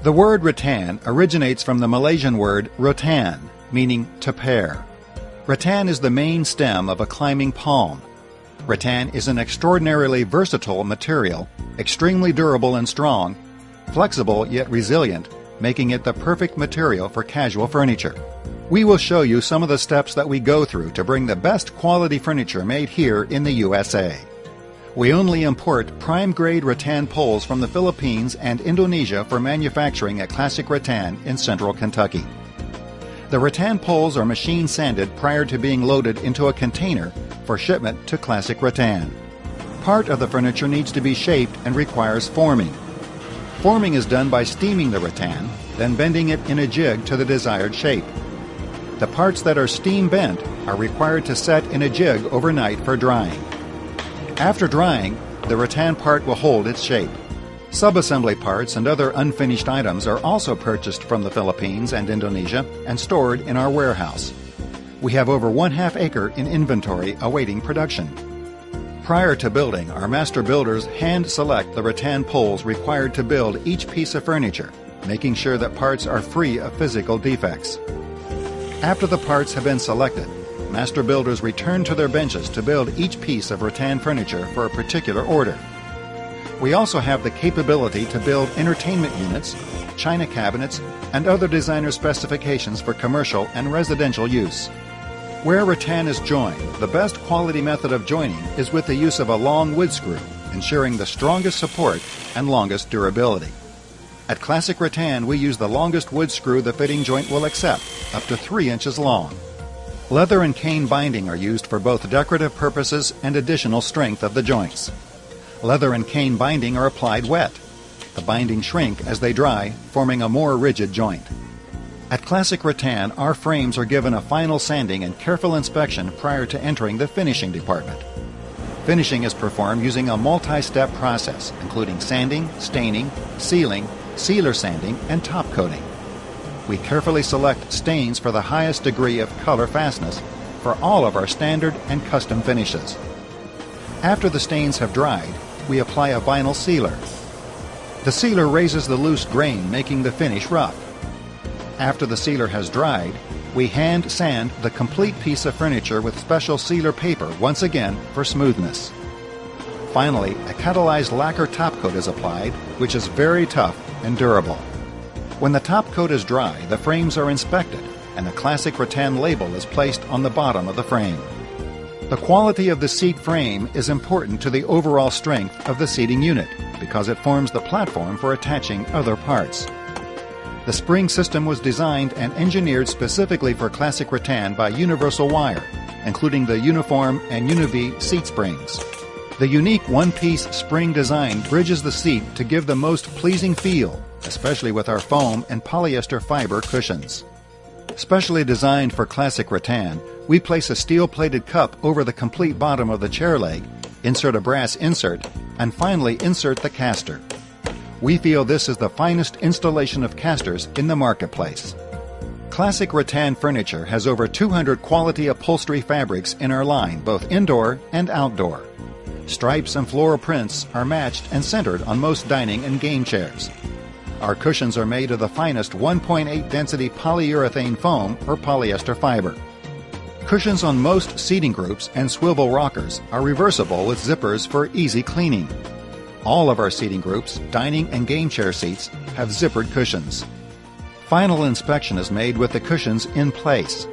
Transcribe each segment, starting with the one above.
The word rattan originates from the Malaysian word rotan, meaning to pair. Rattan is the main stem of a climbing palm. Rattan is an extraordinarily versatile material, extremely durable and strong, flexible yet resilient, making it the perfect material for casual furniture. We will show you some of the steps that we go through to bring the best quality furniture made here in the USA. We only import prime-grade rattan poles from the Philippines and Indonesia for manufacturing at Classic Rattan in central Kentucky. The rattan poles are machine sanded prior to being loaded into a container for shipment to Classic Rattan. Part of the furniture needs to be shaped and requires forming. Forming is done by steaming the rattan, then bending it in a jig to the desired shape. The parts that are steam bent are required to set in a jig overnight for drying. After drying, the rattan part will hold its shape. Subassembly parts and other unfinished items are also purchased from the Philippines and Indonesia and stored in our warehouse. We have over 1/2 acre in inventory awaiting production. Prior to building, our master builders hand select the rattan poles required to build each piece of furniture, making sure that parts are free of physical defects. After the parts have been selected, master builders return to their benches to build each piece of rattan furniture for a particular order. We also have the capability to build entertainment units, china cabinets, and other designer specifications for commercial and residential use. Where rattan is joined, the best quality method of joining is with the use of a long wood screw, ensuring the strongest support and longest durability. At Classic Rattan, we use the longest wood screw the fitting joint will accept, up to 3 inches long. Leather and cane binding are used for both decorative purposes and additional strength of the joints. Leather and cane binding are applied wet. The bindings shrink as they dry, forming a more rigid joint. At Classic Rattan, our frames are given a final sanding and careful inspection prior to entering the finishing department. Finishing is performed using a multi-step process, including sanding, staining, sealing, sealer sanding, and top coating. We carefully select stains for the highest degree of color fastness for all of our standard and custom finishes. After the stains have dried, we apply a vinyl sealer. The sealer raises the loose grain, making the finish rough. After the sealer has dried, we hand sand the complete piece of furniture with special sealer paper once again for smoothness. Finally, a catalyzed lacquer top coat is applied, which is very tough and durable. When the top coat is dry, the frames are inspected, and the Classic Rattan label is placed on the bottom of the frame. The quality of the seat frame is important to the overall strength of the seating unit because it forms the platform for attaching other parts. The spring system was designed and engineered specifically for Classic Rattan by Universal Wire, including the Uniform and Univ seat springs. The unique one-piece spring design bridges the seat to give the most pleasing feel, especially with our foam and polyester fiber cushions. Specially designed for Classic Rattan, we place a steel-plated cup over the complete bottom of the chair leg, insert a brass insert, and finally insert the caster. We feel this is the finest installation of casters in the marketplace. Classic Rattan furniture has over 200 quality upholstery fabrics in our line, both indoor and outdoor. Stripes and floral prints are matched and centered on most dining and game chairs. Our cushions are made of the finest 1.8 density polyurethane foam or polyester fiber. Cushions on most seating groups and swivel rockers are reversible with zippers for easy cleaning. All of our seating groups, dining and game chair seats, have zippered cushions. Final inspection is made with the cushions in place.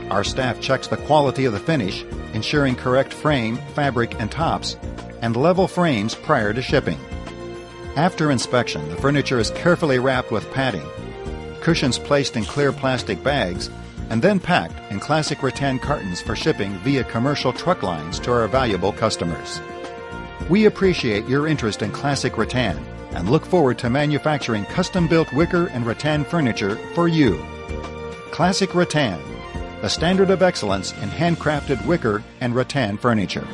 Our staff checks the quality of the finish, ensuring correct frame, fabric, and tops, and level frames prior to shipping. After inspection, the furniture is carefully wrapped with padding, cushions placed in clear plastic bags, and then packed in Classic Rattan cartons for shipping via commercial truck lines to our valuable customers. We appreciate your interest in Classic Rattan and look forward to manufacturing custom-built wicker and rattan furniture for you. Classic Rattan, the standard of excellence in handcrafted wicker and rattan furniture.